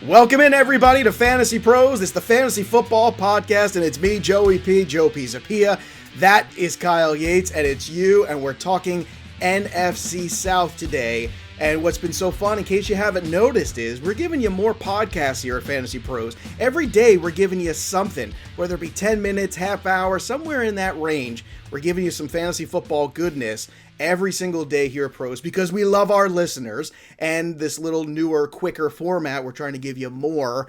Welcome in, everybody, to Fantasy Pros. It's the Fantasy Football Podcast, and it's me, Joey P. Joe Pisapia. That is Kyle Yates, and it's you, and we're talking NFC South today. And what's been so fun, in case you haven't noticed, is we're giving you more podcasts here at Fantasy Pros. Every day, we're giving you something, whether it be 10 minutes, half hour, somewhere in that range. We're giving you some fantasy football goodness every single day here at Pros because we love our listeners, and this little newer, quicker format, we're trying to give you more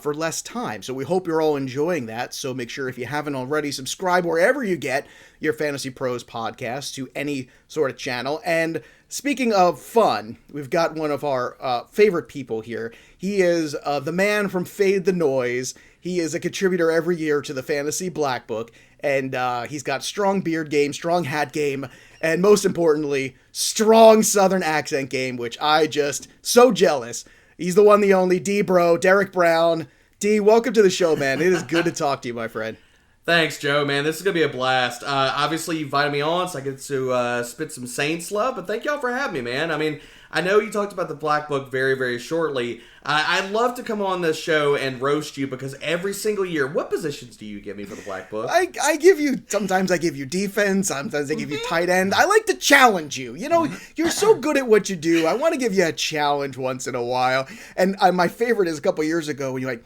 for less time. So we hope you're all enjoying that. So make sure, if you haven't already, subscribe wherever you get your Fantasy Pros podcast to any sort of channel. And speaking of fun, we've got one of our favorite people here. He is the man from Fade the Noise. He is a contributor every year to the Fantasy Black Book, and he's got strong beard game, strong hat game, and most importantly, strong Southern accent game, which I just so jealous. He's the one, the only, D-Bro, Derek Brown. D, welcome to the show, man. It is good to talk to you, my friend. Thanks, Joe, man. This is going to be a blast. Obviously, you invited me on, so I get to spit some Saints love, but thank y'all for having me, man. I mean, I know you talked about the Black Book very, very shortly. I'd love to come on this show and roast you because every single year, what positions do you give me for the Black Book? I give you, sometimes I give you defense, sometimes I give you tight end. I like to challenge you. You know, you're so good at what you do. I want to give you a challenge once in a while. And my favorite is a couple years ago when you're like,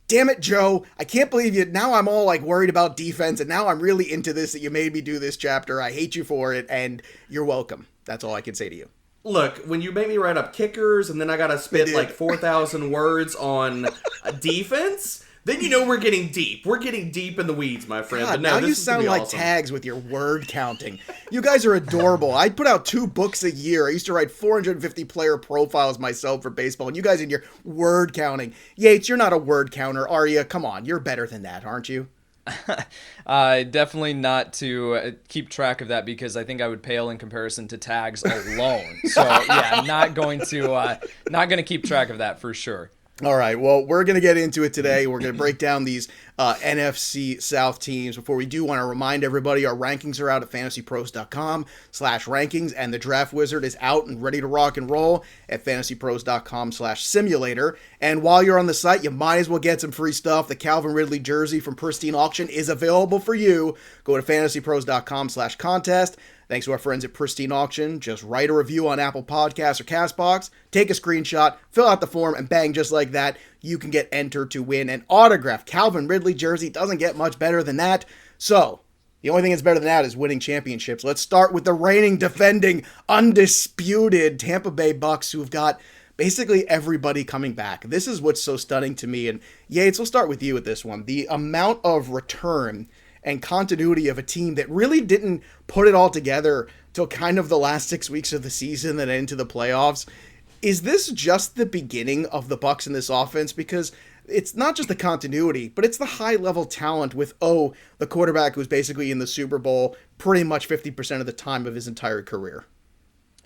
damn it, Joe, I can't believe you. Now I'm all like worried about defense, and now I'm really into this that you made me do this chapter. I hate you for it, and you're welcome. That's all I can say to you. Look, when you make me write up kickers, and then I got to spit like 4,000 words on defense, then you know we're getting deep. We're getting deep in the weeds, my friend. God, but no, now you sound like awesome. Tags with your word counting. You guys are adorable. I put out 2 books a year. I used to write 450 player profiles myself for baseball, and you guys in your word counting. Yates, you're not a word counter, are you? Come on, you're better than that, aren't you? Definitely not to keep track of that because I think I would pale in comparison to Tags alone. So yeah, not going to keep track of that for sure. All right, well, we're going to get into it today. We're going to break down these NFC South teams. Before we do, want to remind everybody our rankings are out at fantasypros.com/rankings, and the Draft Wizard is out and ready to rock and roll at fantasypros.com/simulator. And while you're on the site, you might as well get some free stuff. The Calvin Ridley jersey from Pristine Auction is available for you. Go to fantasypros.com/contest. Thanks to our friends at Pristine Auction. Just write a review on Apple Podcasts or CastBox, take a screenshot, fill out the form, and bang, just like that, you can get entered to win an autographed Calvin Ridley jersey. Doesn't get much better than that. So, the only thing that's better than that is winning championships. Let's start with the reigning, defending, undisputed Tampa Bay Bucks, who've got basically everybody coming back. This is what's so stunning to me. And Yates, we'll start with you with this one. The amount of return and continuity of a team that really didn't put it all together till kind of the last 6 weeks of the season and into the playoffs. Is this just the beginning of the Bucs in this offense? Because it's not just the continuity, but it's the high-level talent with, the quarterback who's basically in the Super Bowl pretty much 50% of the time of his entire career.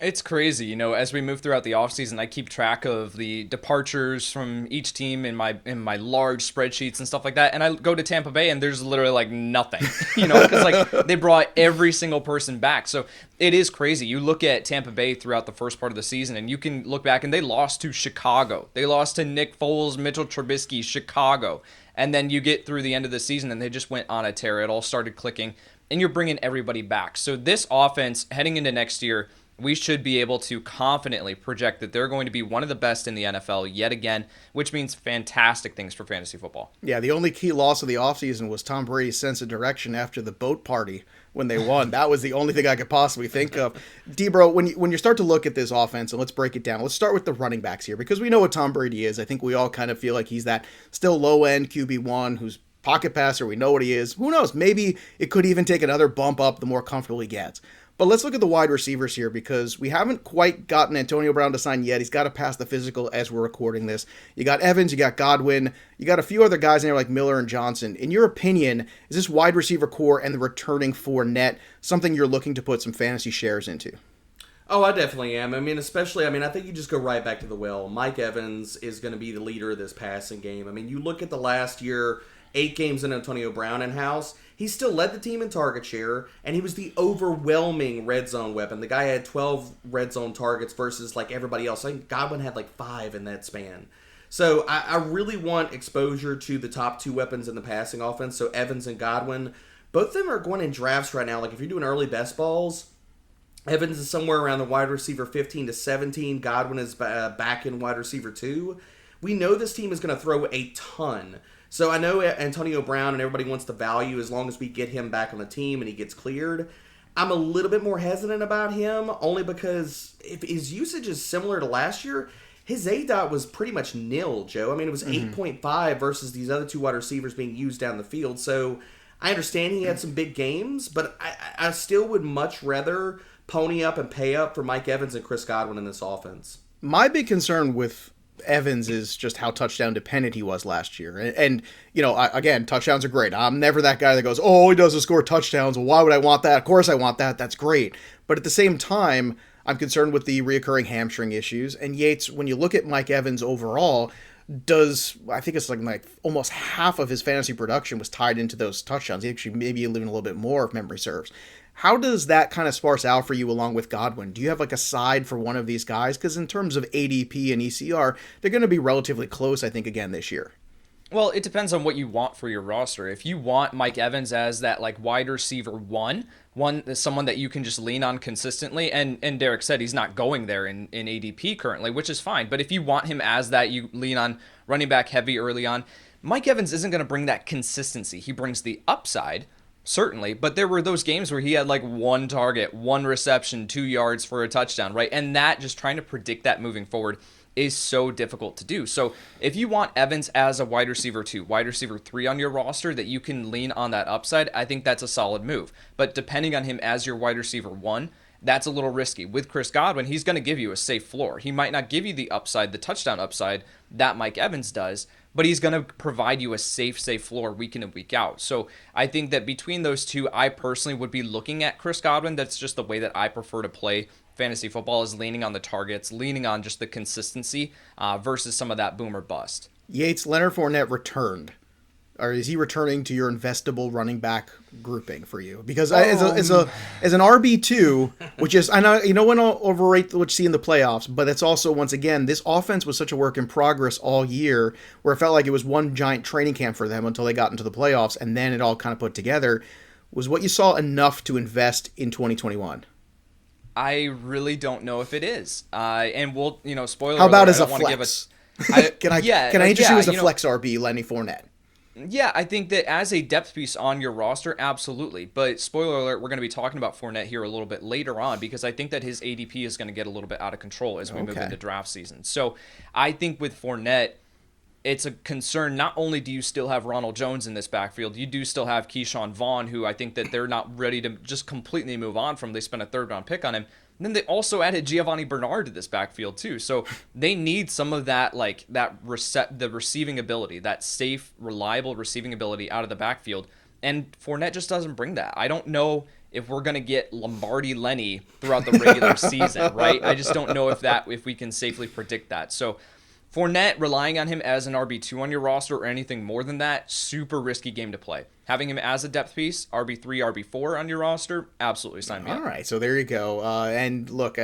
It's crazy, you know, as we move throughout the offseason, I keep track of the departures from each team in my large spreadsheets and stuff like that, and I go to Tampa Bay and there's literally like nothing, you know, because like they brought every single person back. So it is crazy. You look at Tampa Bay throughout the first part of the season and you can look back and they lost to Chicago. They lost to Nick Foles, Mitchell Trubisky, Chicago. And then you get through the end of the season and they just went on a tear. It all started clicking and you're bringing everybody back. So this offense heading into next year, we should be able to confidently project that they're going to be one of the best in the NFL yet again, which means fantastic things for fantasy football. Yeah, the only key loss of the offseason was Tom Brady's sense of direction after the boat party when they won. That was the only thing I could possibly think of. D-Bro, when you start to look at this offense, and let's break it down, let's start with the running backs here, because we know what Tom Brady is. I think we all kind of feel like he's that still low-end QB1 who's pocket passer. We know what he is. Who knows? Maybe it could even take another bump up the more comfortable he gets. But let's look at the wide receivers here because we haven't quite gotten Antonio Brown to sign yet. He's got to pass the physical as we're recording this. You got Evans, you got Godwin, you got a few other guys in there like Miller and Johnson. In your opinion, is this wide receiver core and the returning Fournette something you're looking to put some fantasy shares into? Oh, I definitely am. I mean, especially, I think you just go right back to the well. Mike Evans is going to be the leader of this passing game. I mean, you look at the last year, 8 games in Antonio Brown in-house, he still led the team in target share, and he was the overwhelming red zone weapon. The guy had 12 red zone targets versus like everybody else. I think Godwin had like 5 in that span. So I really want exposure to the top two weapons in the passing offense. So Evans and Godwin, both of them are going in drafts right now. Like if you're doing early best balls, Evans is somewhere around the wide receiver 15 to 17. Godwin is back in wide receiver 2. We know this team is going to throw a ton. So I know Antonio Brown and everybody wants the value as long as we get him back on the team and he gets cleared. I'm a little bit more hesitant about him only because if his usage is similar to last year, his ADOT was pretty much nil, Joe. I mean, it was 8.5 versus these other two wide receivers being used down the field. So I understand he had some big games, but I still would much rather pony up and pay up for Mike Evans and Chris Godwin in this offense. My big concern with Evans is just how touchdown dependent he was last year. And you know, again, touchdowns are great. I'm never that guy that goes, oh, all he does is score touchdowns. Well, why would I want that? Of course I want that. That's great. But at the same time, I'm concerned with the reoccurring hamstring issues. And Yates, when you look at Mike Evans overall, I think it's like almost half of his fantasy production was tied into those touchdowns. He actually maybe even a little bit more if memory serves. How does that kind of sparse out for you along with Godwin? Do you have like a side for one of these guys? Because in terms of ADP and ECR, they're going to be relatively close, I think, again this year. Well, it depends on what you want for your roster. If you want Mike Evans as that like wide receiver one, someone that you can just lean on consistently, and Derek said he's not going there in ADP currently, which is fine. But if you want him as that, you lean on running back heavy early on. Mike Evans isn't going to bring that consistency. He brings the upside, certainly, but there were those games where he had like one target, one reception, 2 yards for a touchdown, right? And that, just trying to predict that moving forward is so difficult to do. So if you want Evans as a wide receiver 2, wide receiver 3 on your roster that you can lean on that upside, I think that's a solid move. But depending on him as your wide receiver 1, that's a little risky. With Chris Godwin, he's going to give you a safe floor. He might not give you the upside, the touchdown upside that Mike Evans does, but he's going to provide you a safe floor week in and week out. So I think that between those two, I personally would be looking at Chris Godwin. That's just the way that I prefer to play fantasy football, is leaning on the targets, leaning on just the consistency versus some of that boom or bust. Yates, Leonard Fournette returned. Or is he returning to your investable running back grouping for you? Because as an RB2, which is, I know, you know, when I'll overrate what you see in the playoffs, but it's also, once again, this offense was such a work in progress all year, where it felt like it was one giant training camp for them until they got into the playoffs, and then it all kind of put together. Was what you saw enough to invest in 2021? I really don't know if it is. And we'll, you know, spoiler How about alert, as I a don't flex? Can I Yeah, interest you as a you know, flex RB, Lenny Fournette? Yeah, I think that as a depth piece on your roster, absolutely. But spoiler alert, we're going to be talking about Fournette here a little bit later on, because I think that his ADP is going to get a little bit out of control as we move into draft season. So I think with Fournette, it's a concern. Not only do you still have Ronald Jones in this backfield, you do still have Keyshawn Vaughn, who I think that they're not ready to just completely move on from. They spent a third-round pick on him. And then they also added Giovanni Bernard to this backfield too. So they need some of that, like the receiving ability, that safe, reliable receiving ability out of the backfield. And Fournette just doesn't bring that. I don't know if we're going to get Lombardi Lenny throughout the regular season, right? I just don't know if we can safely predict that. So Fournette, relying on him as an RB2 on your roster or anything more than that, super risky game to play. Having him as a depth piece, RB3, RB4 on your roster, absolutely sign me up. All right, so there you go. And look,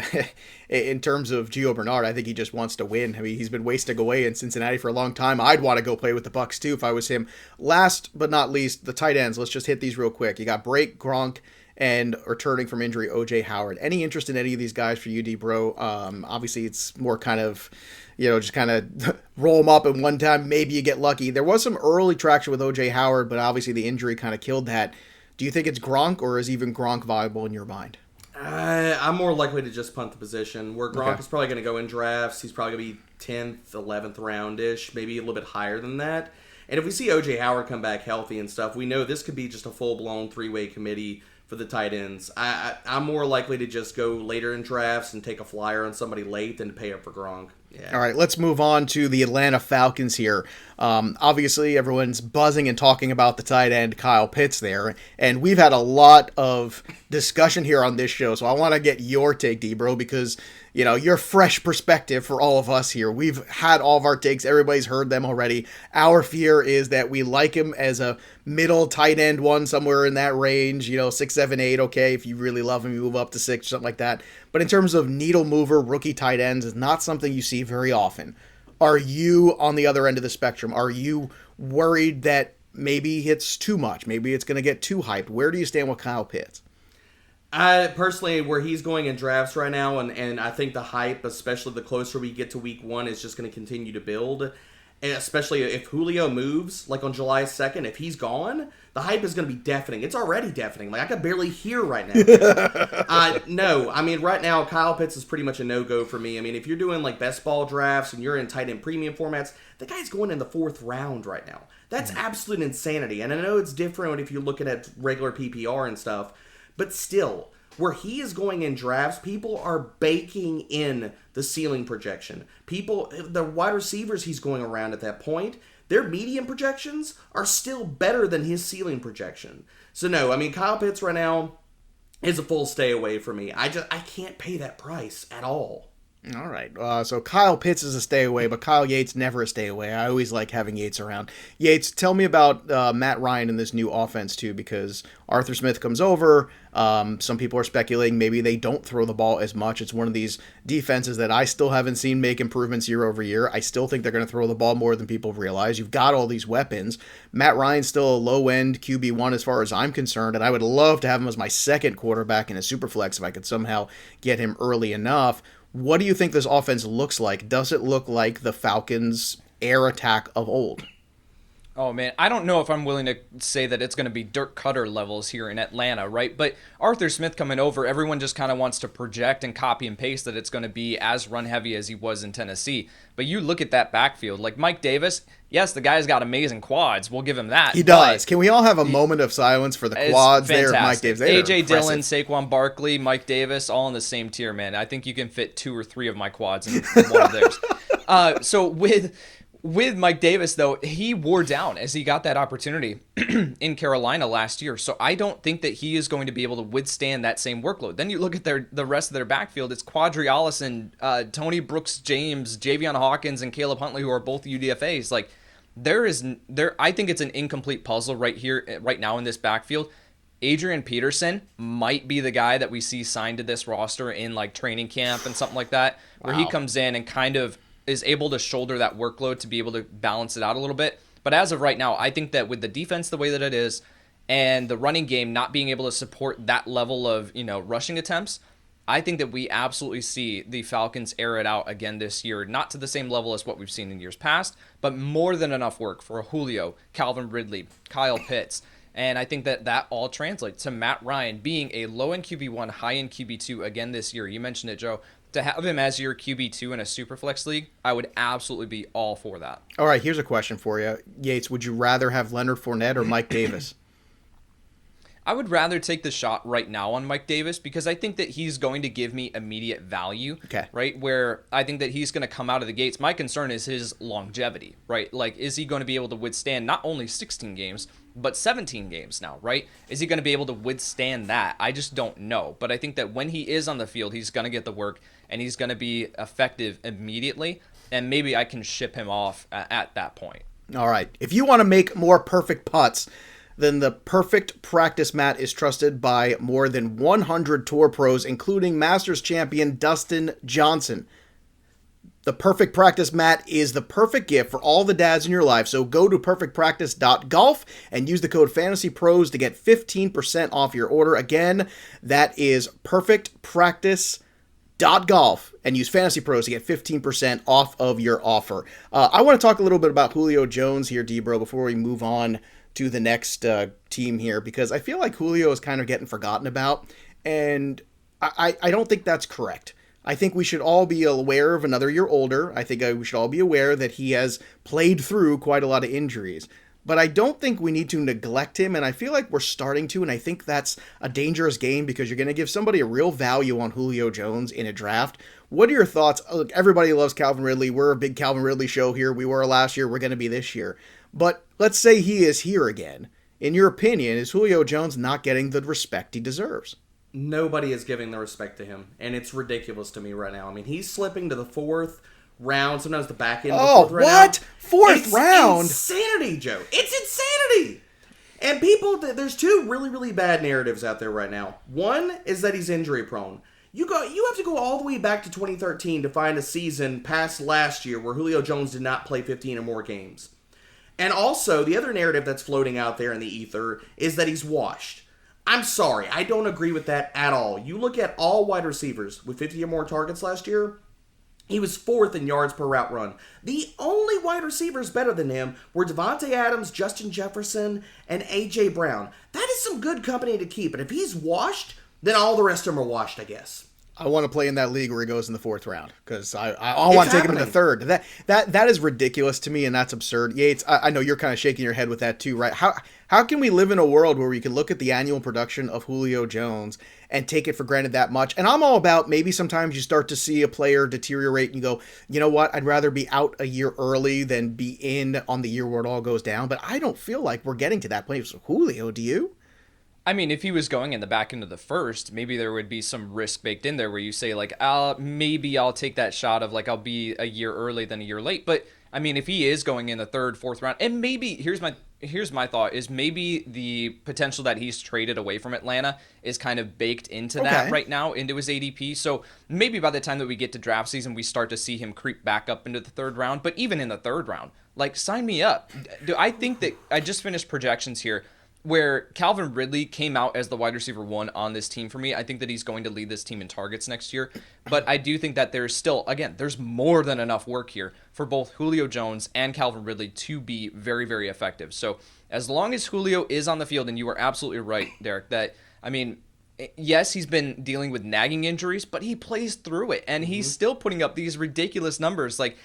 in terms of Gio Bernard, I think he just wants to win. I mean, he's been wasting away in Cincinnati for a long time. I'd want to go play with the Bucs too if I was him. Last but not least, the tight ends. Let's just hit these real quick. You got Brate, Gronk, and returning from injury, O.J. Howard. Any interest in any of these guys for you, D-Bro? Obviously, it's more kind of, you know, just kind of roll them up in one time. Maybe you get lucky. There was some early traction with O.J. Howard, but obviously the injury kind of killed that. Do you think it's Gronk, or is even Gronk viable in your mind? I'm more likely to just punt the position. Where Gronk is probably going to go in drafts. He's probably going to be 10th, 11th round-ish, maybe a little bit higher than that. And if we see O.J. Howard come back healthy and stuff, we know this could be just a full-blown three-way committee for the tight ends. I'm more likely to just go later in drafts and take a flyer on somebody late than to pay up for Gronk. Yeah. All right, let's move on to the Atlanta Falcons here. Obviously, everyone's buzzing and talking about the tight end Kyle Pitts there, and we've had a lot of discussion here on this show, so I want to get your take, D-Bro, because, you know, your fresh perspective for all of us here. We've had all of our takes. Everybody's heard them already. Our fear is that we like him as a middle tight end one, somewhere in that range, you know, 6, 7, 8. Okay, if you really love him, you move up to 6, something like that. But in terms of needle mover rookie tight ends, is not something you see very often. Are you on the other end of the spectrum? Are you worried that maybe it's too much? Maybe it's going to get too hyped? Where do you stand with Kyle Pitts? I personally, where he's going in drafts right now, and I think the hype, especially the closer we get to week 1, is just going to continue to build. And especially if Julio moves, like on July 2nd, if he's gone, the hype is going to be deafening. It's already deafening. Like, I can barely hear right now. No, I mean, right now, Kyle Pitts is pretty much a no-go for me. I mean, if you're doing, like, best ball drafts and you're in tight end premium formats, the guy's going in the 4th round right now. That's absolute insanity. And I know it's different if you're looking at regular PPR and stuff, but still, where he is going in drafts, people are baking in the ceiling projection. People, the wide receivers he's going around at that point, their median projections are still better than his ceiling projection. So no, I mean, Kyle Pitts right now is a full stay away for me. I can't pay that price at all. All right. So Kyle Pitts is a stay away, but Kyle Yates never a stay away. I always like having Yates around. Yates, tell me about Matt Ryan in this new offense too, because Arthur Smith comes over. Some people are speculating maybe they don't throw the ball as much. It's one of these defenses that I still haven't seen make improvements year over year. I still think they're going to throw the ball more than people realize. You've got all these weapons. Matt Ryan's still a low-end QB1 as far as I'm concerned, and I would love to have him as my second quarterback in a superflex if I could somehow get him early enough. What do you think this offense looks like? Does it look like the Falcons' air attack of old? Oh, man, I don't know if I'm willing to say that it's going to be Dirk Cutter levels here in Atlanta, right? But Arthur Smith coming over, everyone just kind of wants to project and copy and paste that it's going to be as run-heavy as he was in Tennessee. But you look at that backfield, like Mike Davis, yes, the guy's got amazing quads. We'll give him that. He does. Can we all have a moment of silence for the quads there of Mike Davis? A.J. Dillon, Saquon Barkley, Mike Davis, all in the same tier, man. I think you can fit 2 or 3 of my quads in one of theirs. So with Mike Davis, though, he wore down as he got that opportunity in Carolina last year. So I don't think that he is going to be able to withstand that same workload. Then you look at the rest of their backfield. It's Quadri Allison, Tony Brooks-James, Javion Hawkins, and Caleb Huntley, who are both UDFAs. Like, I think it's an incomplete puzzle right now in this backfield. Adrian Peterson might be the guy that we see signed to this roster in like training camp and something like that, where he comes in and kind of is able to shoulder that workload to be able to balance it out a little bit. But as of right now, I think that with the defense the way that it is and the running game not being able to support that level of, rushing attempts, I think that we absolutely see the Falcons air it out again this year, not to the same level as what we've seen in years past, but more than enough work for Julio, Calvin Ridley, Kyle Pitts. And I think that all translates to Matt Ryan being a low-end QB1, high-end QB2 again this year. You mentioned it, Joe. To have him as your QB2 in a Superflex league, I would absolutely be all for that. All right, here's a question for you. Yates, would you rather have Leonard Fournette or Mike Davis? I would rather take the shot right now on Mike Davis because I think that he's going to give me immediate value, right? Where I think that he's going to come out of the gates. My concern is his longevity, right? Like, is he going to be able to withstand not only 16 games, but 17 games now, right? Is he going to be able to withstand that? I just don't know. But I think that when he is on the field, he's going to get the work and he's going to be effective immediately. And maybe I can ship him off at that point. All right. If you want to make more perfect putts, then the perfect practice mat is trusted by more than 100 tour pros, including Masters champion Dustin Johnson. The perfect practice mat is the perfect gift for all the dads in your life, so go to perfectpractice.golf and use the code FANTASYPROS to get 15% off your order. Again, that is perfectpractice.golf and use FantasyPros to get 15% off of your offer. I want to talk a little bit about Julio Jones here, D-Bro, before we move on to the next team here, because I feel like Julio is kind of getting forgotten about, and I don't think that's correct. I think we should all be aware of another year older. I think we should all be aware that he has played through quite a lot of injuries. But I don't think we need to neglect him, and I feel like we're starting to, and I think that's a dangerous game because you're going to give somebody a real value on Julio Jones in a draft. What are your thoughts? Look, everybody loves Calvin Ridley. We're a big Calvin Ridley show here. We were last year. We're going to be this year. But let's say he is here again. In your opinion, is Julio Jones not getting the respect he deserves? Nobody is giving the respect to him, and it's ridiculous to me right now. I mean, he's slipping to the 4th round, sometimes the back end of the 4th round. Oh, what? Fourth round? It's insanity, Joe. It's insanity! And people, there's 2 really, really bad narratives out there right now. One is that he's injury prone. You have to go all the way back to 2013 to find a season past last year where Julio Jones did not play 15 or more games. And also, the other narrative that's floating out there in the ether is that he's washed. I'm sorry, I don't agree with that at all. You look at all wide receivers with 50 or more targets last year, he was 4th in yards per route run. The only wide receivers better than him were Devontae Adams, Justin Jefferson, and A.J. Brown. That is some good company to keep. And if he's washed, then all the rest of them are washed, I guess. I want to play in that league where he goes in the 4th round because I want to take him in the 3rd. That is ridiculous to me, and that's absurd. Yates, I know you're kind of shaking your head with that too, right? How can we live in a world where we can look at the annual production of Julio Jones and take it for granted that much? And I'm all about maybe sometimes you start to see a player deteriorate and you go, you know what? I'd rather be out a year early than be in on the year where it all goes down. But I don't feel like we're getting to that place with Julio. Do you? I mean, if he was going in the back end of the 1st, maybe there would be some risk baked in there where you say, like, maybe I'll take that shot of, like, I'll be a year early than a year late. But, I mean, if he is going in the 3rd, 4th round, and maybe, here's my thought, is maybe the potential that he's traded away from Atlanta is kind of baked into that right now, into his ADP. So maybe by the time that we get to draft season, we start to see him creep back up into the 3rd round. But even in the 3rd round, like, sign me up. I think that I just finished projections here, where Calvin Ridley came out as the wide receiver 1 on this team for me. I think that he's going to lead this team in targets next year. But I do think that there's still, again, there's more than enough work here for both Julio Jones and Calvin Ridley to be very, very effective. So as long as Julio is on the field, and you are absolutely right, Derek, that, I mean, yes, he's been dealing with nagging injuries, but he plays through it. And he's still putting up these ridiculous numbers. Like,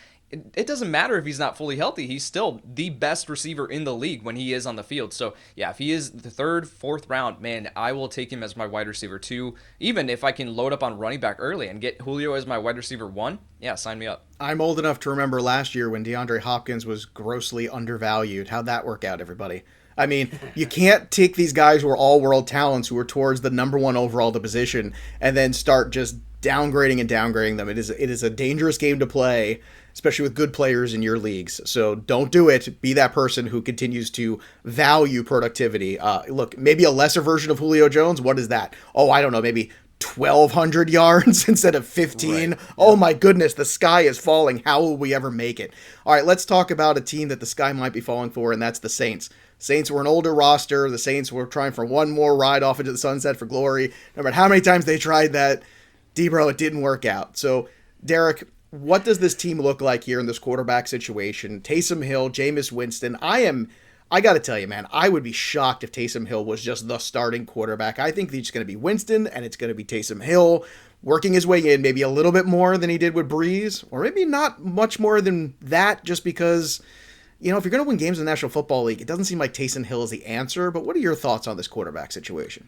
it doesn't matter if he's not fully healthy. He's still the best receiver in the league when he is on the field. So, yeah, if he is the 3rd, 4th round, man, I will take him as my wide receiver 2. Even if I can load up on running back early and get Julio as my wide receiver 1, yeah, sign me up. I'm old enough to remember last year when DeAndre Hopkins was grossly undervalued. How'd that work out, everybody? I mean, you can't take these guys who are all-world talents who are towards the number 1 overall at the position and then start just downgrading them. It is a dangerous game to play, especially with good players in your leagues. So don't do it. Be that person who continues to value productivity. Look, maybe a lesser version of Julio Jones. What is that? Oh, I don't know. Maybe 1,200 yards instead of 15. Right. Oh my goodness, the sky is falling. How will we ever make it? All right, let's talk about a team that the sky might be falling for, and that's the Saints. Saints were an older roster. The Saints were trying for one more ride off into the sunset for glory. No matter how many times they tried that, D-Bro, it didn't work out. So, Derek, what does this team look like here in this quarterback situation? Taysom Hill, Jameis Winston. I got to tell you, man, I would be shocked if Taysom Hill was just the starting quarterback. I think it's going to be Winston, and it's going to be Taysom Hill working his way in, maybe a little bit more than he did with Breeze, or maybe not much more than that, just because, you know, if you're going to win games in the National Football League, it doesn't seem like Taysom Hill is the answer. But what are your thoughts on this quarterback situation?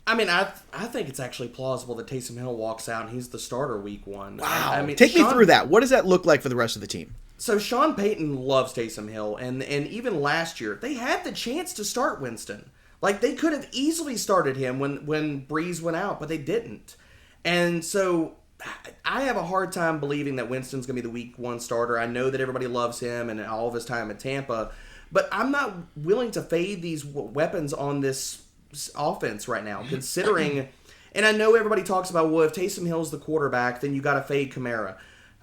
I mean, I think it's actually plausible that Taysom Hill walks out and he's the starter week 1. Wow. I mean, Take me through that. What does that look like for the rest of the team? So Sean Payton loves Taysom Hill, and even last year, they had the chance to start Winston. Like, they could have easily started him when Breeze went out, but they didn't. And so I have a hard time believing that Winston's going to be the week 1 starter. I know that everybody loves him and all of his time at Tampa, but I'm not willing to fade these weapons on this offense right now, considering, and I know everybody talks about, well, if Taysom Hill's the quarterback, then you got to fade Kamara.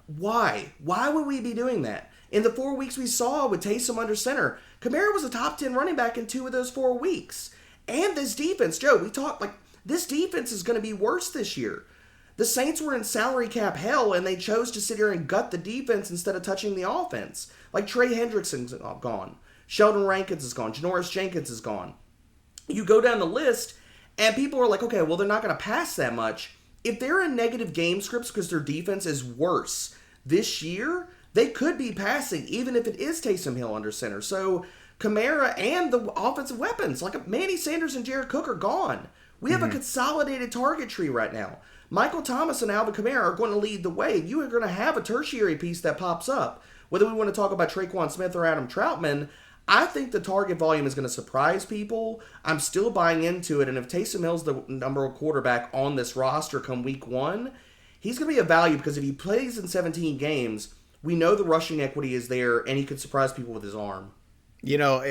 Why would we be doing that? In the 4 weeks we saw with Taysom under center, Kamara was a top 10 running back in 2 of those 4 weeks. And this defense, Joe, we talked, like, this defense is going to be worse this year. The Saints were in salary cap hell, and they chose to sit here and gut the defense instead of touching the offense. Like, Trey Hendrickson's gone. Sheldon Rankins is gone. Janoris Jenkins is gone. You go down the list, and people are like, okay, well, they're not going to pass that much. If they're in negative game scripts because their defense is worse this year, they could be passing, even if it is Taysom Hill under center. So Kamara and the offensive weapons, like Manny Sanders and Jared Cook, are gone. We have a consolidated target tree right now. Michael Thomas and Alvin Kamara are going to lead the way. You are going to have a tertiary piece that pops up. Whether we want to talk about Traquan Smith or Adam Trautman, I think the target volume is going to surprise people. I'm still buying into it, and if Taysom Hill's the number 1 quarterback on this roster come week 1, he's going to be a value because if he plays in 17 games, we know the rushing equity is there, and he could surprise people with his arm. You know,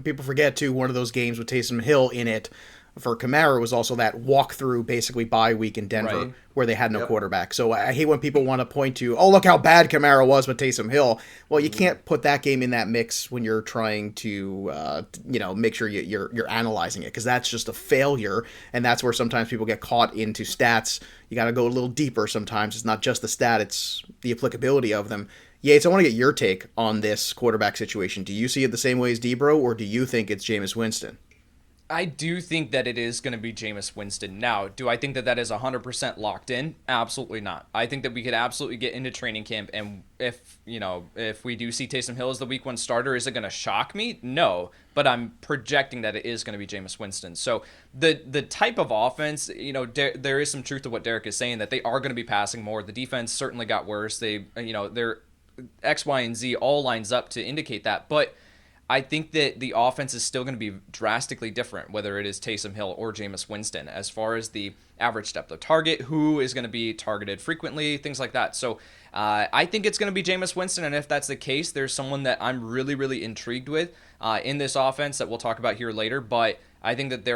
people forget, too, one of those games with Taysom Hill in it for Kamara was also that walkthrough, basically bye week in Denver, where they had no quarterback. So I hate when people want to point to, oh, look how bad Kamara was with Taysom Hill. Well, you can't put that game in that mix when you're trying to, make sure you're analyzing it, because that's just a failure, and that's where sometimes people get caught into stats. You got to go a little deeper sometimes. It's not just the stat, it's the applicability of them. Yates, I want to get your take on this quarterback situation. Do you see it the same way as Debro, or do you think it's Jameis Winston? I do think that it is going to be Jameis Winston. Now, do I think that that is 100% locked in? Absolutely not. I think that we could absolutely get into training camp, and if we do see Taysom Hill as the week 1 starter, is it going to shock me? No, but I'm projecting that it is going to be Jameis Winston. So the type of offense, there is some truth to what Derek is saying, that they are going to be passing more. The defense certainly got worse. Their X, Y, and Z all lines up to indicate that, but I think that the offense is still going to be drastically different, whether it is Taysom Hill or Jameis Winston, as far as the average depth of target, who is going to be targeted frequently, things like that. So I think it's going to be Jameis Winston, and if that's the case, there's someone that I'm really, really intrigued with in this offense that we'll talk about here later, but I think that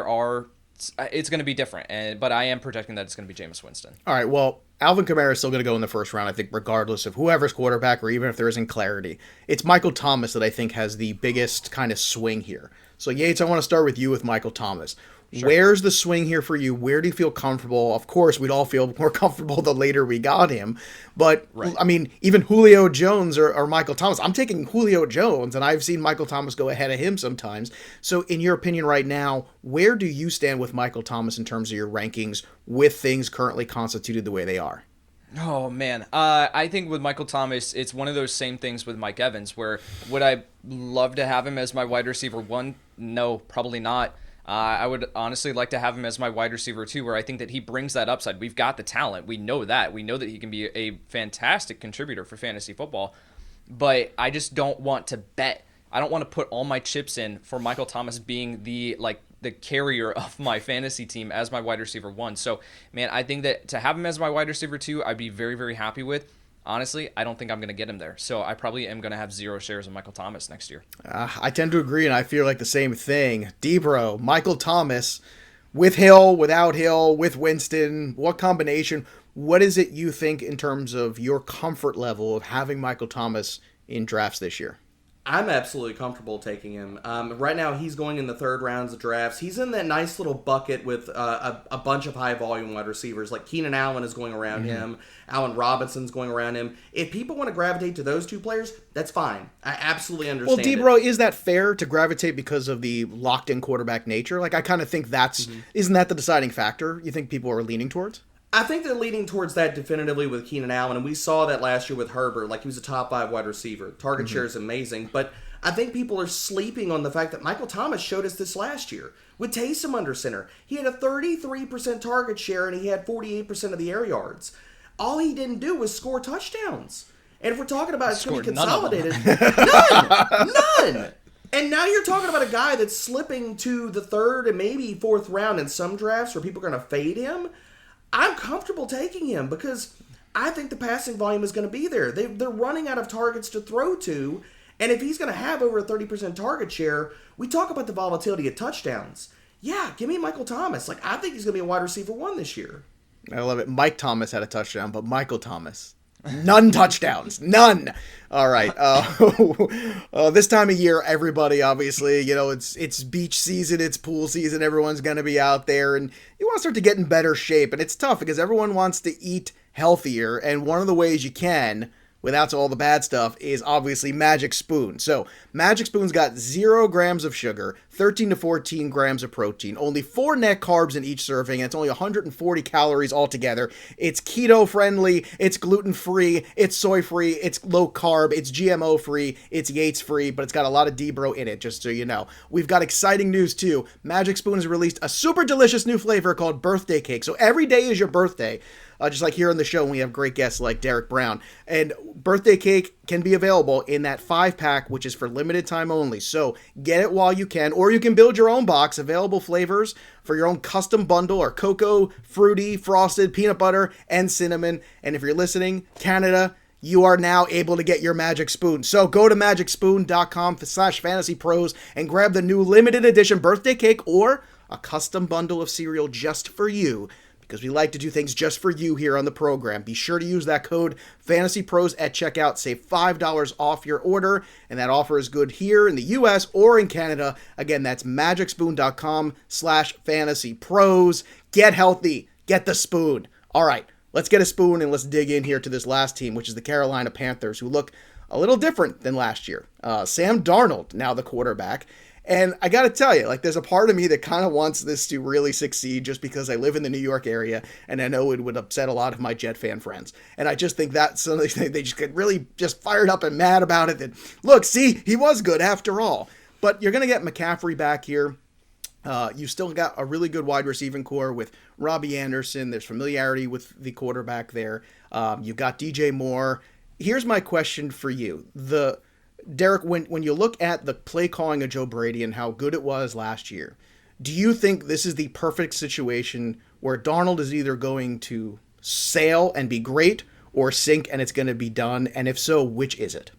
it's going to be different, but I am projecting that it's going to be Jameis Winston. All right, well, Alvin Kamara is still going to go in the first round, I think, regardless of whoever's quarterback or even if there isn't clarity. It's Michael Thomas that I think has the biggest kind of swing here. So, Yates, I want to start with you with Michael Thomas. Sure. Where's the swing here for you? Where do you feel comfortable? Of course, we'd all feel more comfortable the later we got him. But, I mean, even Julio Jones or Michael Thomas. I'm taking Julio Jones, and I've seen Michael Thomas go ahead of him sometimes. So, in your opinion right now, where do you stand with Michael Thomas in terms of your rankings with things currently constituted the way they are? Oh, man. I think with Michael Thomas, it's one of those same things with Mike Evans, where would I love to have him as my wide receiver 1? No, probably not. I would honestly like to have him as my wide receiver 2, where I think that he brings that upside. We've got the talent. We know that. We know that he can be a fantastic contributor for fantasy football. But I just don't want to bet. I don't want to put all my chips in for Michael Thomas being the carrier of my fantasy team as my wide receiver 1. So, man, I think that to have him as my wide receiver 2, I'd be very, very happy with. Honestly, I don't think I'm going to get him there. So I probably am going to have 0 shares of Michael Thomas next year. I tend to agree, and I feel like the same thing. Debro, Michael Thomas, with Hill, without Hill, with Winston, what combination? What is it you think in terms of your comfort level of having Michael Thomas in drafts this year? I'm absolutely comfortable taking him. Right now, he's going in the 3rd rounds of drafts. He's in that nice little bucket with a bunch of high-volume wide receivers. Like Keenan Allen is going around him. Allen Robinson's going around him. If people want to gravitate to those 2 players, that's fine. I absolutely understand. Well, Debro, is that fair to gravitate because of the locked-in quarterback nature? Like, I kind of think isn't that the deciding factor you think people are leaning towards? I think they're leaning towards that definitively with Keenan Allen, and we saw that last year with Herbert. Like, he was a top 5 wide receiver. Target share is amazing, but I think people are sleeping on the fact that Michael Thomas showed us this last year. With Taysom under center, he had a 33% target share, and he had 48% of the air yards. All he didn't do was score touchdowns. And if we're talking about it's going to be consolidated, none. And now you're talking about a guy that's slipping to the 3rd and maybe 4th round in some drafts where people are going to fade him. I'm comfortable taking him because I think the passing volume is going to be there. They're running out of targets to throw to, and if he's going to have over a 30% target share, we talk about the volatility of touchdowns. Yeah, give me Michael Thomas. Like, I think he's going to be a wide receiver 1 this year. I love it. Mike Thomas had a touchdown, but Michael Thomas, none touchdowns. None. All right. This time of year, everybody, obviously, it's beach season, it's pool season. Everyone's going to be out there, and you want to start to get in better shape. And it's tough because everyone wants to eat healthier. And one of the ways you can, without all the bad stuff, is obviously Magic Spoon. So Magic Spoon's got 0 grams of sugar, 13 to 14 grams of protein, only 4 net carbs in each serving, and it's only 140 calories altogether. It's keto-friendly, it's gluten-free, it's soy-free, it's low-carb, it's GMO-free, it's Yates-free, but it's got a lot of Debro in it, just so you know. We've got exciting news, too. Magic Spoon has released a super delicious new flavor called Birthday Cake. So every day is your birthday. Just like here on the show, we have great guests like Derek Brown. And Birthday Cake can be available in that 5-pack, which is for limited time only. So get it while you can, or you can build your own box. Available flavors for your own custom bundle are cocoa, fruity, frosted, peanut butter, and cinnamon. And if you're listening, Canada, you are now able to get your Magic Spoon. So go to magicspoon.com/fantasypros and grab the new limited edition Birthday Cake or a custom bundle of cereal just for you, because we like to do things just for you here on the program. Be sure to use that code FantasyPros at checkout. Save $5 off your order, and that offer is good here in the U.S. or in Canada. Again, that's magicspoon.com/FantasyPros. Get healthy. Get the spoon. All right, let's get a spoon and let's dig in here to this last team, which is the Carolina Panthers, who look a little different than last year. Sam Darnold, now the quarterback. And I got to tell you, there's a part of me that kind of wants this to really succeed just because I live in the New York area and I know it would upset a lot of my Jet fan friends. And I just think that's something they just get really just fired up and mad about it. That, look, see, he was good after all. But you're going to get McCaffrey back here. You still got a really good wide receiving core with Robbie Anderson. There's familiarity with the quarterback there. You've got DJ Moore. Here's my question for you. Derek, when you look at the play calling of Joe Brady and how good it was last year, do you think this is the perfect situation where Darnold is either going to sail and be great or sink and it's going to be done? And if so, which is it?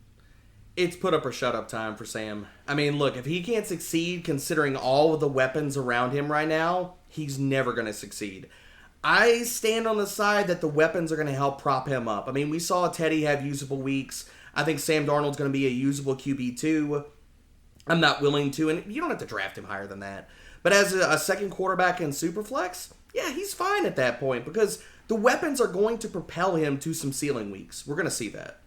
It's put up or shut up time for Sam. I mean, look, if he can't succeed considering all of the weapons around him right now, he's never going to succeed. I stand on the side that the weapons are going to help prop him up. I mean, we saw Teddy have usable weeks. I think Sam Darnold's going to be a usable QB too. I'm not willing to, and you don't have to draft him higher than that. But as a second quarterback in Superflex, yeah, he's fine at that point because the weapons are going to propel him to some ceiling weeks. We're going to see that.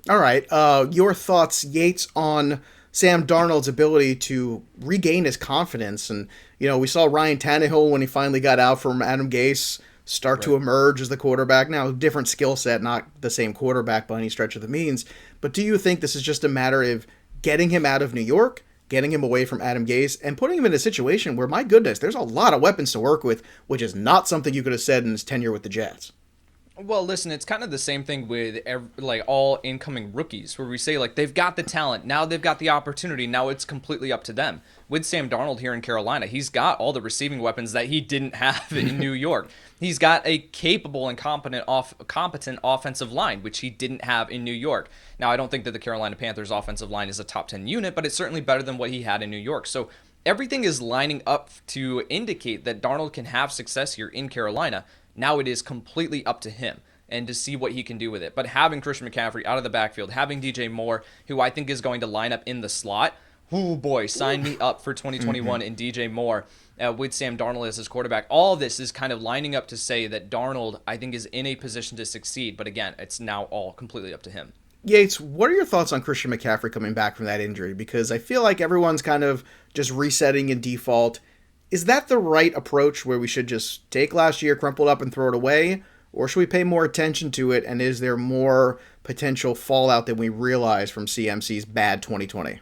All right. Your thoughts, Yates, on Sam Darnold's ability to regain his confidence. And, we saw Ryan Tannehill when he finally got out from Adam Gase start to emerge as the quarterback. Now, different skill set, not the same quarterback by any stretch of the means. But do you think this is just a matter of getting him out of New York, getting him away from Adam Gase, and putting him in a situation where, my goodness, there's a lot of weapons to work with, which is not something you could have said in his tenure with the Jets? Well, listen, it's kind of the same thing with all incoming rookies where we say they've got the talent. Now they've got the opportunity. Now it's completely up to them. With Sam Darnold here in Carolina, he's got all the receiving weapons that he didn't have in New York. He's got a capable and competent offensive line, which he didn't have in New York. Now, I don't think that the Carolina Panthers offensive line is a top 10 unit, but it's certainly better than what he had in New York. So everything is lining up to indicate that Darnold can have success here in Carolina. Now it is completely up to him and to see what he can do with it. But having Christian McCaffrey out of the backfield, having DJ Moore, who I think is going to line up in the slot, oh boy, sign me up for 2021 in DJ Moore with Sam Darnold as his quarterback. All of this is kind of lining up to say that Darnold, I think, is in a position to succeed. But again, it's now all completely up to him. Yates, what are your thoughts on Christian McCaffrey coming back from that injury? Because I feel like everyone's kind of just resetting in default. Is that the right approach where we should just take last year, crumple it up, and throw it away? Or should we pay more attention to it, and is there more potential fallout than we realize from CMC's bad 2020?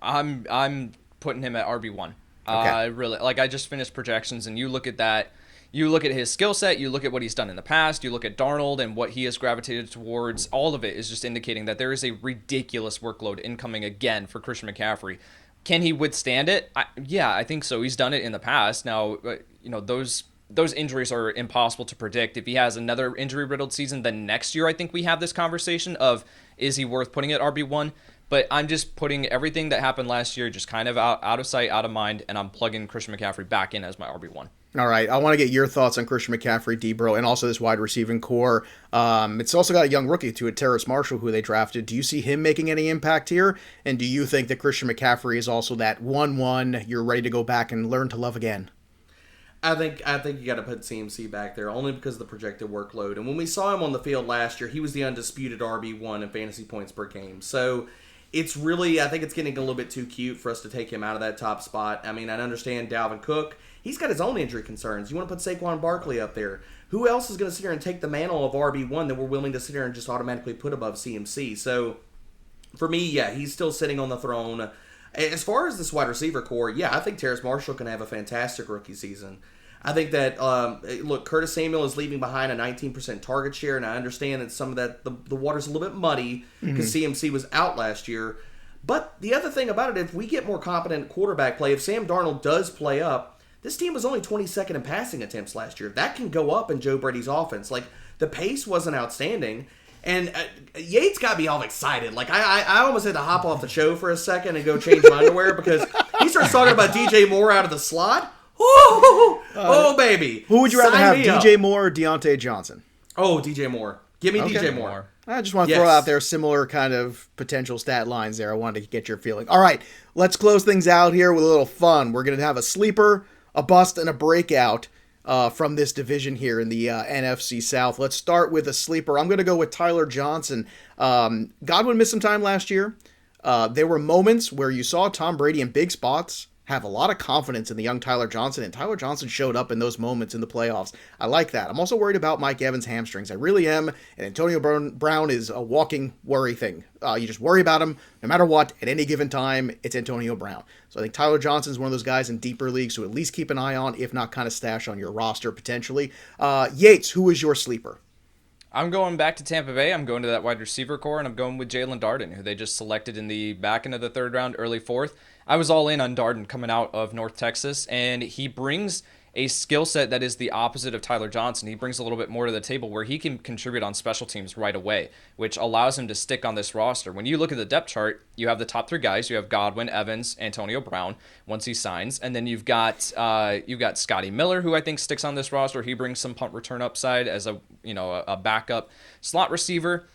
I'm putting him at RB1. Okay. Really, I just finished projections, and you look at that. You look at his skill set, you look at what he's done in the past, you look at Darnold and what he has gravitated towards. All of it is just indicating that there is a ridiculous workload incoming again for Christian McCaffrey. Can he withstand it? Yeah, I think so. He's done it in the past. Now, those injuries are impossible to predict. If he has another injury-riddled season, then next year I think we have this conversation of, is he worth putting at RB1? But I'm just putting everything that happened last year just kind of out of sight, out of mind, and I'm plugging Christian McCaffrey back in as my RB1. All right, I want to get your thoughts on Christian McCaffrey, Debro, and also this wide receiving core. It's also got a young rookie to it, Terrace Marshall, who they drafted. Do you see him making any impact here? And do you think that Christian McCaffrey is also that 1-1, you're ready to go back and learn to love again? I think you got to put CMC back there only because of the projected workload. And when we saw him on the field last year, he was the undisputed RB1 in fantasy points per game. So it's really, I think it's getting a little bit too cute for us to take him out of that top spot. I mean, I understand Dalvin Cook. He's got his own injury concerns. You want to put Saquon Barkley up there. Who else is going to sit here and take the mantle of RB1 that we're willing to sit here and just automatically put above CMC? So, for me, yeah, he's still sitting on the throne. As far as this wide receiver core, yeah, I think Terrace Marshall can have a fantastic rookie season. I think that, look, Curtis Samuel is leaving behind a 19% target share, and I understand that some of that, the water's a little bit muddy because CMC was out last year. But the other thing about it, if we get more competent quarterback play, if Sam Darnold does play up, this team was only 22nd in passing attempts last year. That can go up in Joe Brady's offense. The pace wasn't outstanding. And Yates got me all excited. I almost had to hop off the show for a second and go change my underwear because he starts talking about DJ Moore out of the slot. Oh, baby. Who would you rather Sign have, me DJ up. Moore or Deontay Johnson? Oh, DJ Moore. Give me Okay. DJ Moore. I just want to throw out there similar kind of potential stat lines there. I wanted to get your feeling. All right, let's close things out here with a little fun. We're going to have a sleeper, a bust, and a breakout from this division here in the NFC South. Let's start with a sleeper. I'm going to go with Tyler Johnson. Godwin missed some time last year. There were moments where you saw Tom Brady in big spots have a lot of confidence in the young Tyler Johnson, and Tyler Johnson showed up in those moments in the playoffs. I like that. I'm also worried about Mike Evans' hamstrings. I really am, and Antonio Brown is a walking worry thing. You just worry about him no matter what. At any given time, it's Antonio Brown. So I think Tyler Johnson is one of those guys in deeper leagues to at least keep an eye on, if not kind of stash on your roster potentially. Yates, who is your sleeper? I'm going back to Tampa Bay. I'm going to that wide receiver core, and I'm going with Jaelon Darden, who they just selected in the back end of the third round, early fourth. I was all in on Darden coming out of North Texas, and he brings a skill set that is the opposite of Tyler Johnson. He brings a little bit more to the table where he can contribute on special teams right away, which allows him to stick on this roster. When you look at the depth chart, you have the top three guys. You have Godwin, Evans, Antonio Brown once he signs, and then you've got Scotty Miller, who I think sticks on this roster. He brings some punt return upside as a backup slot receiver,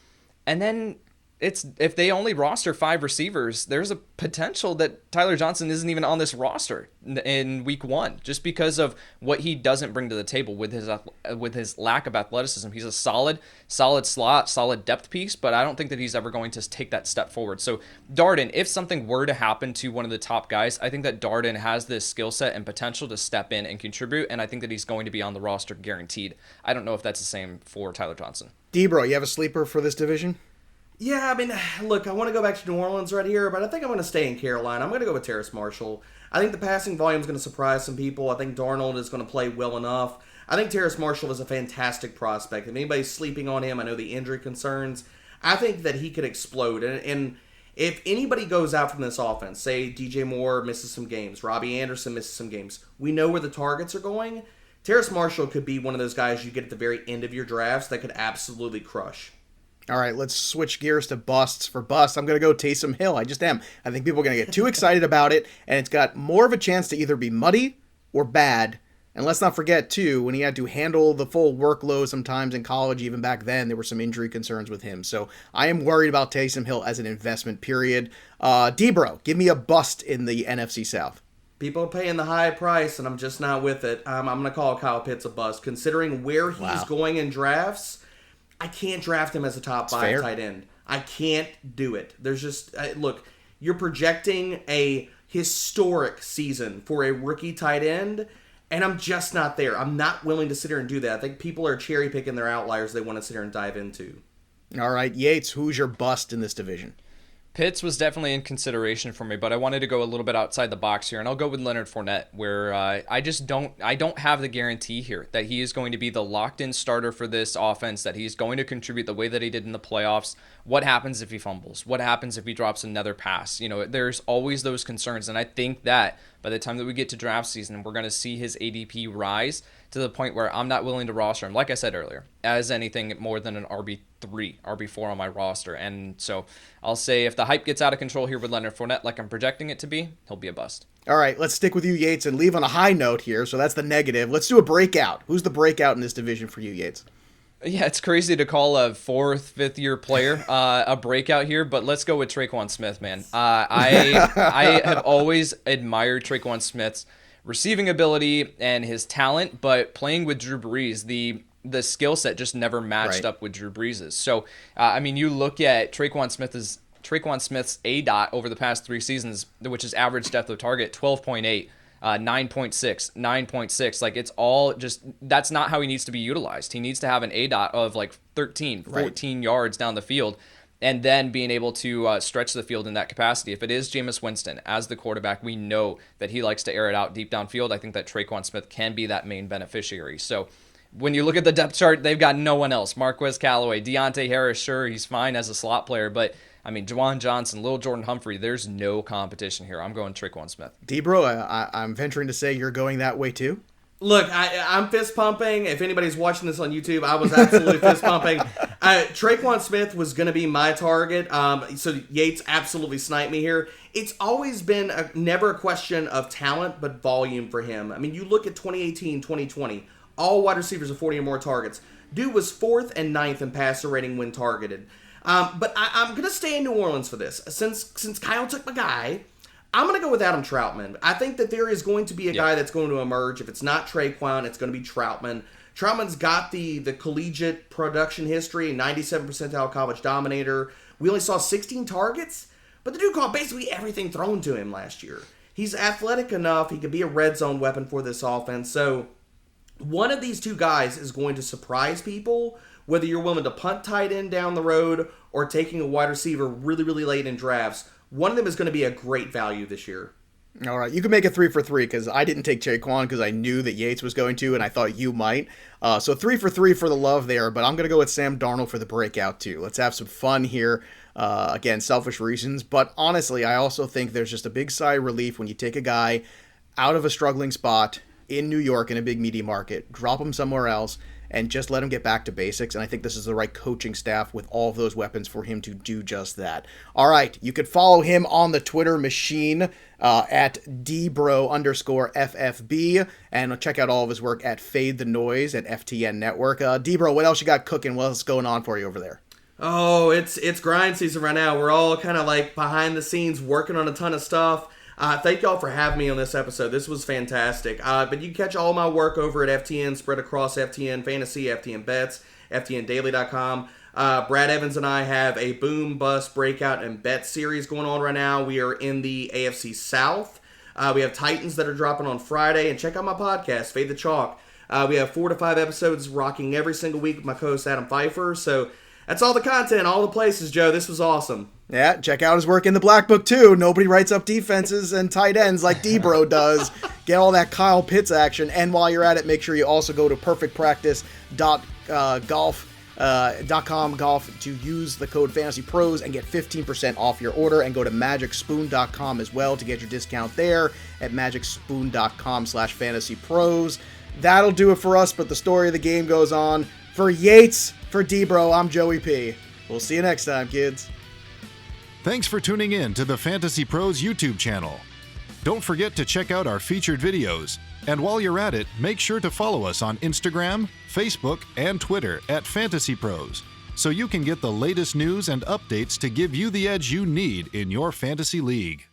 and then if they only roster 5 receivers, there's a potential that Tyler Johnson isn't even on this roster in week 1 just because of what he doesn't bring to the table with his lack of athleticism. He's a solid slot, solid depth piece, but I don't think that he's ever going to take that step forward. So Darden, if something were to happen to one of the top guys, I think that Darden has this skill set and potential to step in and contribute, and I think that he's going to be on the roster guaranteed. I don't know if that's the same for Tyler Johnson. D-Bro, you have a sleeper for this division? Yeah, I mean, look, I want to go back to New Orleans right here, but I think I'm going to stay in Carolina. I'm going to go with Terrace Marshall. I think the passing volume is going to surprise some people. I think Darnold is going to play well enough. I think Terrace Marshall is a fantastic prospect. If anybody's sleeping on him, I know the injury concerns. I think that he could explode. And if anybody goes out from this offense, say DJ Moore misses some games, Robbie Anderson misses some games, we know where the targets are going. Terrace Marshall could be one of those guys you get at the very end of your drafts that could absolutely crush. All right, let's switch gears to busts. For bust, I'm going to go Taysom Hill. I just am. I think people are going to get too excited about it, and it's got more of a chance to either be muddy or bad. And let's not forget, too, when he had to handle the full workload sometimes in college, even back then, there were some injury concerns with him. So I am worried about Taysom Hill as an investment, period. D-Bro, give me a bust in the NFC South. People are paying the high price, and I'm just not with it. I'm going to call Kyle Pitts a bust. Considering where he's going in drafts, I can't draft him as a top 5 tight end. I can't do it. There's just, look, you're projecting a historic season for a rookie tight end, and I'm just not there. I'm not willing to sit here and do that. I think people are cherry picking their outliers they want to sit here and dive into. All right, Yates, who's your bust in this division? Pitts was definitely in consideration for me, but I wanted to go a little bit outside the box here, and I'll go with Leonard Fournette, where I don't have the guarantee here that he is going to be the locked-in starter for this offense, that he's going to contribute the way that he did in the playoffs. What happens if he fumbles? What happens if he drops another pass? There's always those concerns, and I think that by the time that we get to draft season, we're going to see his ADP rise to the point where I'm not willing to roster him, like I said earlier, as anything more than an RB3, RB4 on my roster. And so I'll say if the hype gets out of control here with Leonard Fournette, like I'm projecting it to be, he'll be a bust. All right, let's stick with you, Yates, and leave on a high note here. So that's the negative. Let's do a breakout. Who's the breakout in this division for you, Yates? Yeah, it's crazy to call a 4th, 5th-year player a breakout here, but let's go with Traquan Smith, man. I have always admired Traquan Smith's receiving ability and his talent, but playing with Drew Brees, the skill set just never matched up with Drew Brees's. So, you look at Traquan Smith's ADOT over the past 3 seasons, which is average depth of target, 12.8. 9.6, 9.6. Like, it's all just, that's not how he needs to be utilized. He needs to have an ADOT of like 13, 14 yards down the field, and then being able to stretch the field in that capacity. If it is Jameis Winston as the quarterback, we know that he likes to air it out deep downfield. I think that Traquan Smith can be that main beneficiary. So when you look at the depth chart, they've got no one else. Marquez Callaway, Deontay Harris, sure, he's fine as a slot player, but Juwan Johnson, Lil Jordan Humphrey, there's no competition here. I'm going Traquan Smith. D-Bro, I'm venturing to say you're going that way too? Look, I'm fist pumping. If anybody's watching this on YouTube, I was absolutely fist pumping. Traquan Smith was going to be my target. So Yates absolutely sniped me here. it's always been never a question of talent, but volume for him. I mean, you look at 2018, 2020, all wide receivers with 40 or more targets. Dude was 4th and 9th in passer rating when targeted. But I'm going to stay in New Orleans for this. Since Kyle took my guy, I'm going to go with Adam Trautman. I think that there is going to be a guy that's going to emerge. If it's not Traquan, it's going to be Trautman. Trautman's got the collegiate production history, 97 percentile college dominator. We only saw 16 targets, but the dude caught basically everything thrown to him last year. He's athletic enough. He could be a red zone weapon for this offense. So one of these two guys is going to surprise people, whether you're willing to punt tight end down the road or taking a wide receiver really, really late in drafts. One of them is going to be a great value this year. All right, you can make it 3 for 3 because I didn't take Jaquan because I knew that Yates was going to, and I thought you might. So 3 for 3 for the love there, but I'm going to go with Sam Darnold for the breakout too. Let's have some fun here. Again, selfish reasons, but honestly, I also think there's just a big sigh of relief when you take a guy out of a struggling spot in New York in a big media market, drop him somewhere else, and just let him get back to basics. And I think this is the right coaching staff with all of those weapons for him to do just that. All right, you could follow him on the Twitter machine at dbro_FFB, and check out all of his work at Fade the Noise at FTN Network. Dbro, what else you got cooking? What's going on for you over there? Oh, it's grind season right now. We're all kind of like behind the scenes working on a ton of stuff. Thank y'all for having me on this episode. This was fantastic. But you can catch all my work over at FTN, spread across FTN Fantasy, FTN Bets, FTNDaily.com. Brad Evans and I have a boom, bust, breakout, and bet series going on right now. We are in the AFC South. We have Titans that are dropping on Friday. And check out my podcast, Fade the Chalk. We have 4 to 5 episodes rocking every single week with my co-host Adam Pfeiffer. So that's all the content, all the places, Joe. This was awesome. Yeah, check out his work in the Black Book, too. Nobody writes up defenses and tight ends like Dbro does. Get all that Kyle Pitts action. And while you're at it, make sure you also go to perfectpractice.com golf to use the code FantasyPros and get 15% off your order. And go to magicspoon.com as well to get your discount there at magicspoon.com/FantasyPros. That'll do it for us, but the story of the game goes on. For Yates, for Dbro, I'm Joey P. We'll see you next time, kids. Thanks for tuning in to the Fantasy Pros YouTube channel. Don't forget to check out our featured videos. And while you're at it, make sure to follow us on Instagram, Facebook, and Twitter at Fantasy Pros, so you can get the latest news and updates to give you the edge you need in your fantasy league.